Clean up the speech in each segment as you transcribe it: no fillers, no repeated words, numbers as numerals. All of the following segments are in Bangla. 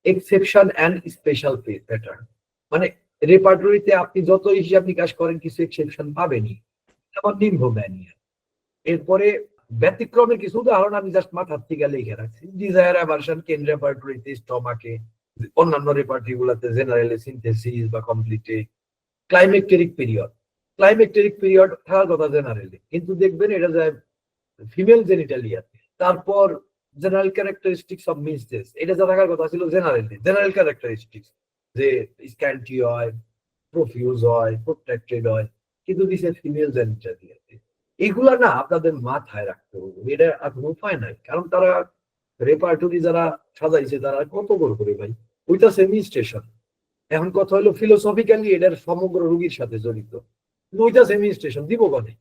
এক্সেপশন অ্যান্ড স্পেশাল প্যাটার্ন, মানে রেপার্টরিতে আপনি যত হিসাব নিকাশ করেন কিছু এক্সেপশন পাবেনই, যেমন নিম্নম্যানীয়। এরপরে ব্যতিক্রমের কিছু উদাহরণ আমি জাস্ট মাথার থেকে লিখে রাখছি। ডিজায়ার অ্যাভারশন কেন রেপার্টরিতে, স্টমাকে, অন্যান্য রেপার্টরি গুলাতে জেনারেলি, সিনথেসিস বা কমপ্লিটে। ক্লাইমেক্টেরিক পিরিয়ড, ক্লাইমেক্টেরিক পিরিয়ড থাকার কথা জেনারেলি, কিন্তু দেখবেন এটা যায় ফিমেল জেনিটালিয়াতে। তারপর জেনারেল ক্যারেক্টারিস্টিক্স অফ মিসেস, এটা যা থাকার কথা ছিল জেনারেলি, জেনারেল ক্যারেক্টারিস্টিক্স যে স্ক্যান্টি হয়, প্রফিউজ হয়, প্রোট্রাক্টেড হয়, কিন্তু দিছে ফিমেল জেনিটালিয়াতে। এগুলা না আপনাদের মাথায় রাখতে হবে, এটা আর কোনো উপায় নাই, কারণ তারা রেপার্টরি যারা সাজাইছে তারা কত করে ভাই, ওইটা সেমি স্টেশন। এখন কথা হলো ফিলোসফিক্যালি এটার সমগ্র রোগীর সাথে জড়িত, কিন্তু ওইটা সেমি স্টেশন দিব মানে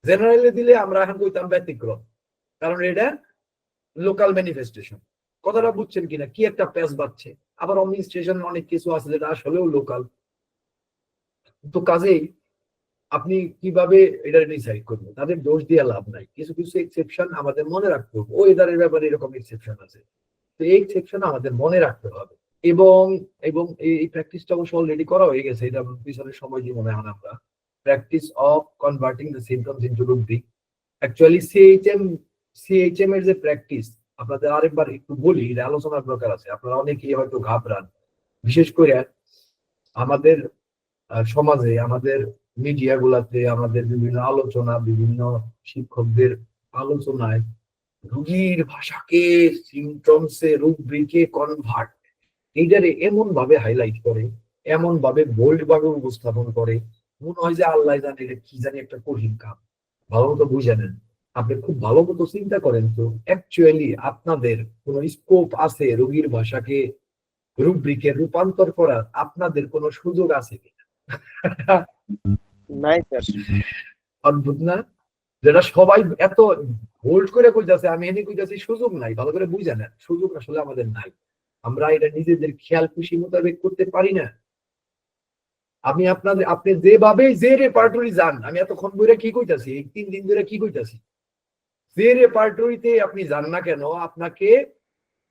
জেনারেলি দিলে আমরা এখন কইতাম ব্যতিক্রম, কারণ এটা লোকাল ম্যানিফেস্টেশন। কথাটা বুঝছেন কিনা, কি একটা প্যাচ বাচ্ছে। আবার অমিন স্টেশন অনেক কিছু আছে যেটা আসলেও লোকাল। তো কাজেই আপনি কিভাবে এটা ডিসাইড করবেন, তাদের দোষ দিয়ে লাভ নাই, কিছু কিছু এক্সেপশন আমাদের মনে রাখতে হবে। ও এদারের ব্যাপারে এরকম এক্সেপশন আছে, তো এই এক্সেপশন আমাদের মনে রাখতে হবে। এবং এবং এই প্র্যাকটিসটা অবশ্য অলরেডি করা হয়ে গেছে, এটা পিছনের সময় দিয়ে মনে হয় আমরা practice of converting the symptoms into rubric. Actually CHM এর যে প্র্যাকটিস, আপনাদের আরেকবার একটু বলি, এটা আলোচনার দরকার আছে। আপনারা অনেকেই হয়তো ঘাবড়ান, বিশেষ করে আমাদের সমাজে, আমাদের মিডিয়া গুলাতে, আমাদের বিভিন্ন আলোচনা, বিভিন্ন শিক্ষকদের আলোচনায় রোগীর ভাষাকে সিমটমসে, রুব্রিকে কনভার্ট, এইটারে এমন ভাবে হাইলাইট করে, এমন ভাবে বোল্ড ভাবে উপস্থাপন করে, মনে হয় যে আল্লাহ জানে এটা কি জানি একটা কঠিন কাম। ভালো মতো বুঝে নেন, আপনি খুব ভালো মতো চিন্তা করেন তো অ্যাকচুয়ালি আপনাদের কোন স্কোপ আছে রোগীর ভাষাকে রুব্রিকে রূপান্তর করার? আপনাদের কোনো সুযোগ আছে কিনা? নাই স্যার। অদ্ভুত না, যেটা সবাই এত হোল্ড করে কইতাছে, আমি এনে কইতাছি সুযোগ নাই। ভালো করে বুঝে নেন, সুযোগ আসলে আমাদের নাই, আমরা এটা নিজেদের খেয়াল খুশি মোতাবেক করতে পারি না। আমি আপনি যেভাবে যে রেপার্টরি যান, আমি এতক্ষণ ধরে কি কইতাছি, এই 3 দিন ধরে কি কইতাছি, যে রেপার্টরিতে আপনি যান না কেন, আপনাকে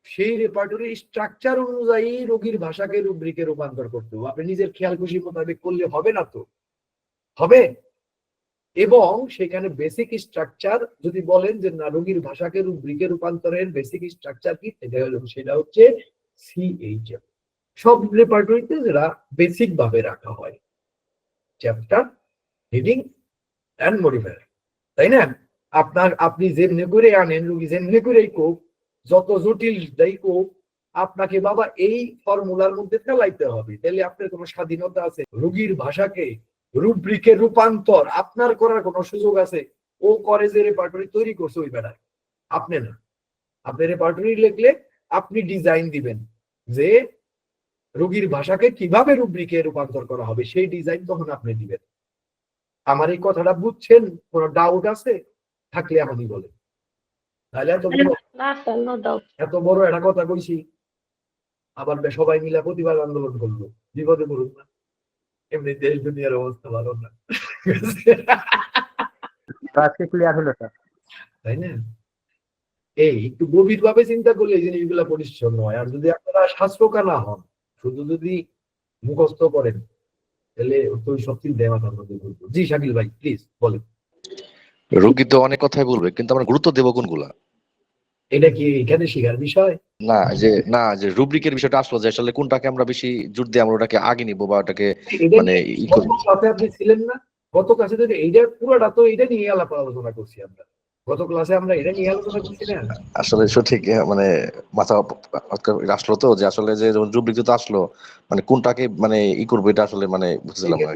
সেই রেপার্টরির স্ট্রাকচার অনুযায়ী রোগীর ভাষাকে রুব্রিকে রূপান্তর করতে হবে। আপনি নিজের খেয়াল খুশি মোতাবেক করলে হবে না, তো হবে। এবং সেখানে বেসিক স্ট্রাকচার যদি বলেন যে না, রোগীর ভাষাকে রুব্রিকে রূপান্তরের বেসিক স্ট্রাকচার কি, সেটা হচ্ছে সিএইচএম। সব রেপার্টরিতে যেটা বেসিক ভাবে রাখা হয়, চ্যাপ্টার, হেডিং এন্ড মডিফায়ার, তাই না? আপনি যেমনি করে আনেন, রুগী যেমনি করেই কোক, যত জটিল যাই কোক, আপনাকে বাবা এই ফর্মুলার মধ্যে ফেলাইতে হবে। তাহলে আপনার কোনো স্বাধীনতা আছে? রুগীর ভাষাকে রুব্রিকে রূপান্তর আপনার করার কোনো সুযোগ আছে? ও করে যে রেপার্টরি তৈরি করছে ওই বেড়ায়, আপনি না। আপনি রেপার্টরি লিখলে আপনি ডিজাইন দিবেন যে রোগীর ভাষাকে কিভাবে রুব্রিকে রূপান্তর করা হবে, সেই ডিজাইন তখন আপনি দিবেন। আমার এই কথাটা বুঝছেন? কোনো ডাউট আছে? থাকলে এখনই বলেন। তাহলে এত বড় একটা কথা কইছি, আবার সবাই মিলে প্রতিবাদ আন্দোলন করলো, বিপদে পড়ুন না। এমনি দেশ দুনিয়ার অবস্থা ভালো না, তাই না? এই একটু গভীর ভাবে চিন্তা করলে এই জিনিসগুলা পরিশ্রম হয়। আর যদি আপনারা শাস্ত্রকা না হন, শুধু যদি মুখস্থ করেন, তাহলে তো সব চিন্তায় মাথার মধ্যে ঘুরবে। জি শাকিল ভাই, প্লিজ বলেন। রোগী তো অনেক কথাই বলবে, কিন্তু আমরা গুরুত্ব দেবো কোনগুলা? এটা কি এখানে শেখার বিষয়? না যে রুব্রিকের বিষয়টা আসলো, যে আসলে কোনটাকে আমরা বেশি জোর দিয়ে আমরা ওটাকে আগে নিবো বা ওটাকে মানে আপনি ছিলেন না গত ক্লাসে? তো এইটা পুরোটা তো এটা নিয়ে আলোচনা করছি আমরা গত ক্লাসে, আমরা এটা নিয়ে আলোচনা করছি না? আসলে সঠিক মানে মাথা আসলো তো, যে আসলে যে রুব্রিক তো আসলো, মানে কোনটাকে মানে করবো এটা আসলে মানে বুঝছিলাম না।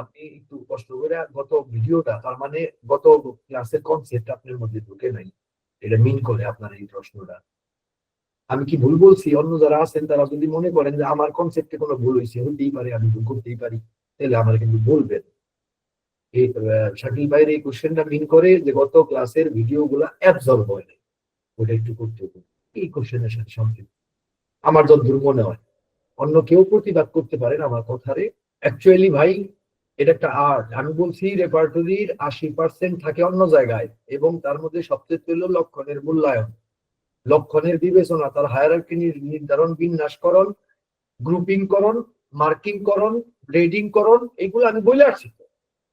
আপনি একটু কষ্ট করে গত ভিডিওটা, তার মানে গত ক্লাসের কনসেপ্ট আপনার মধ্যে ঢুকে নাই, এটা মিন করে আপনার এই প্রশ্নটা। আমি কি ভুল বলছি? অন্য যারা আছেন তারা যদি মনে করেন যে আমার কনসেপ্টে কোনো ভুল হয়েছে, হতেই পারে, আমি ভুল করতেই পারি, তাহলে আমার কিন্তু বলবেন। এই শাকিল ভাইয়ের এই কোশ্চেনটা মিন করে যে গত ক্লাসের ভিডিও গুলা অ্যাবজর্ব হয় নাই, ওটা একটু করতে হবে এই কোশ্চেনের সাথে সংক্ষিপ্ত, আমার যতদূর মনে হয়। অন্য কেউ প্রতিবাদ করতে পারেন আমার কথারে। অ্যাকচুয়ালি ভাই এটা একটা আর্ট। আমি বলছি রেপার্টরির 80% থাকে অন্য জায়গায়, এবং তার মধ্যে সবচেয়ে হলো লক্ষণের মূল্যায়ন। লক্ষণের বিবেচনা, তার হায়ারার্কি নির্ধারণ, বিন্যাসকরণ, গ্রুপিং করণ, মার্কিং করণ, গ্রেডিং করণ, এগুলো আমি বলে আসছি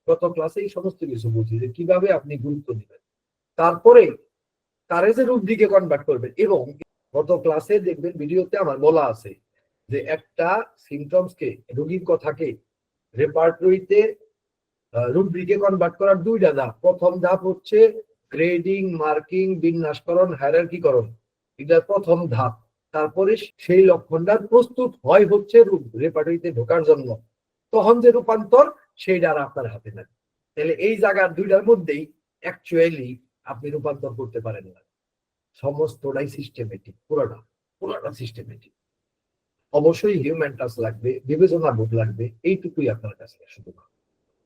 গত ক্লাসে। এই সমস্ত কিছু বলছি যে কিভাবে আপনি গুরুত্ব দিবেন, তারপরে তারে যে রূপদিকে কনভার্ট করবেন। এবং গত ক্লাসে দেখবেন ভিডিওতে আমার বলা আছে যে একটা সিমটমসকে, রোগীর কথাকে রেপার্টরিতে রুব্রিকে কনভার্ট করার দুইটা ধাপ। প্রথম ধাপ হচ্ছে গ্রেডিং, মার্কিং, বিন্যাসকরণ, হায়ারার্কিকরণ, এটা প্রথম ধাপ। তারপরে সেই লক্ষণটা প্রস্তুত হয় হচ্ছে রেপার্টরিতে ঢোকার জন্য, তখন যে রূপান্তর সেইটা আর আপনার হাতে নাই। তাহলে এই জায়গার দুইটার মধ্যেই অ্যাকচুয়ালি আপনি রূপান্তর করতে পারেন না। সমস্তটাই সিস্টেমেটিক, পুরোটা সিস্টেমেটিক। অবশ্যই হিউম্যান টাচ লাগবে, বিবেচনা বোধ লাগবে, এইটুকুই আপনার কাছে শুধু।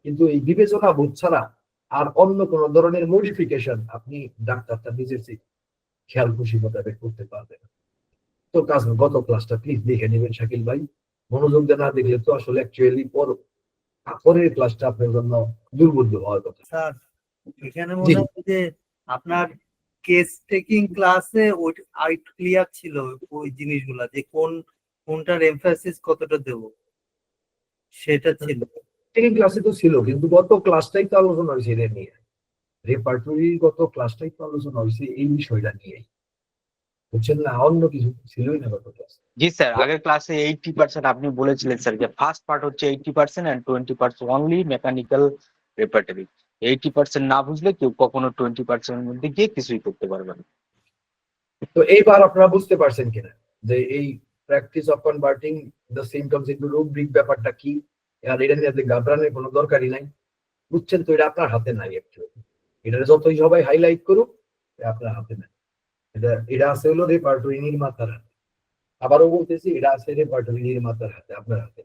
কিন্তু এই বিবেচনা বোধ ছাড়া আর অন্য কোন ধরনের মডিফিকেশন আপনি ডাক্তারটা নিজের খেয়াল খুশি মোতাবেক করতে পারবেন। তো কাজ গত ক্লাসটা প্লিজ দেখে নেবেন শাকিল ভাই, মনোযোগ দিয়ে না দেখলে তো আসলে অ্যাকচুয়ালি পরের ক্লাসটা আপনার জন্য দুর্বোধ্য হওয়ার কথা। স্যার এখানে মনে হয় যে আপনার কেস টেকিং ক্লাসে ওই ক্লিয়ার ছিল ওই জিনিসগুলা, যে কোনটার এমফাসিস কতটা দেব সেটা ছিল। টেকিং ক্লাসে তো ছিল, কিন্তু গত ক্লাসটাই তো আলোচনা হয়েছে এটা নিয়ে। রেপার্টরির গত ক্লাসটাই তো আলোচনা হয়েছে এই বিষয়টা নিয়ে, বুঝছেন না? অন্য কিছু ছিলই না গত ক্লাস। জি স্যার, আগের ক্লাসে 80% আপনি বলেছিলেন স্যার যে ফার্স্ট পার্ট হচ্ছে 80% and 20% অনলি মেকানিক্যাল রেপার্টরি। 80% না বুঝলে কেউ কখনো 20% এর মধ্যে গিয়ে কিছুই করতে পারবে না। তো এইবার আপনারা বুঝতে পারছেন কিনা যে এই practice of converting the symptoms into rubric ব্যাপারটা কি? আর এটা নিয়ে ঘাবড়ানোর কোনো দরকারই নাই, বুঝছেন তো? এটা আপনার হাতে নাই অ্যাকচুয়ালি। এটা যতই সবাই হাইলাইট করুক, আপনার হাতে নাই। এটা আছে হলো রেপার্টরি নির্মাতার হাতে। আবারও বলতেছি, এটা আছে রেপার্টরি নির্মাতার হাতে, আপনার হাতে।